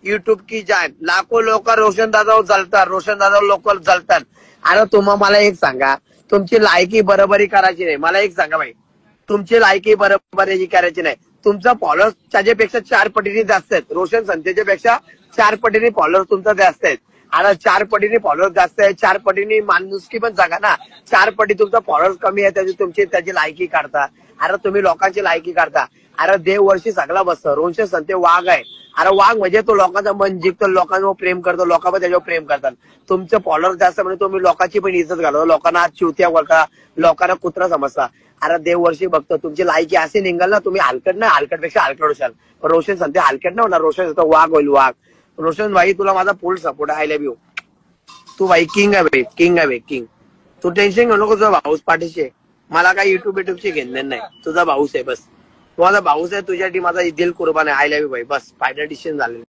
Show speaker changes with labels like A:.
A: YouTube की जान, लाखो लोक रोशन दादावर चालतात, रोशन दादावर लोक चालतात. अरे तुम्हाला मला एक सांगा, तुमची लायकी बरोबरी करायची नाही. मला एक सांगा भाई, तुमची लायकी बरोबरी करायची नाही. तुमचा फॉलोअर्स त्याच्यापेक्षा 4 पटीने जास्त आहेत. रोशन संतेच्या पेक्षा 4 पटीने फॉलोअर्स तुमचा जास्त आहेत. अरे 4 पटीने फॉलोअर्स जास्त आहे, 4 पटीने माणुसकी पण सांगा ना. 4 पटी तुमचा फॉलोअर्स कमी आहे, त्याची लायकी काढता. अरे तुम्ही लोकांची लायकी काढता. अरे देववर्षी सगळा बसतो. रोशन संते वाघ आहे. अरे वाघ म्हणजे तो लोकांचं मन जिंकतो, लोकांवर प्रेम करतो, लोक पण त्याच्यावर प्रेम करतात. तुमचं फॉलोअर्स जास्त म्हणजे तुम्ही लोकांची पण इज्जत घालता, लोकांना आज चिवत्या बोलता, लोकांना कुत्रा समजता. अरे देववर्षी बघतो तुमची लायकी अशी निघाल ना, तुम्ही हलकट नाही, हलकटपेक्षा हलकट होशाल. पण रोशन संते हलकट नाही होणार. रोशन संते वाघ होईल, वाघ. रोशन भाई तुला माझा फुल सपोर्ट आहे. I love you. तू भाई किंग आहे भाई, किंग आहे भाई, किंग. तू टेन्शन घेऊ नको, तुझा भाऊस पाठीशी आहे. मला काही युट्यूबची घेणं नाही. तुझा भाऊस आहे बस. माझा भाऊस आहे, तुझ्यासाठी माझा दिल कुर्बान आहे. आय लव्ह यू भाई. बस फायनल डिसिजन झालेलं.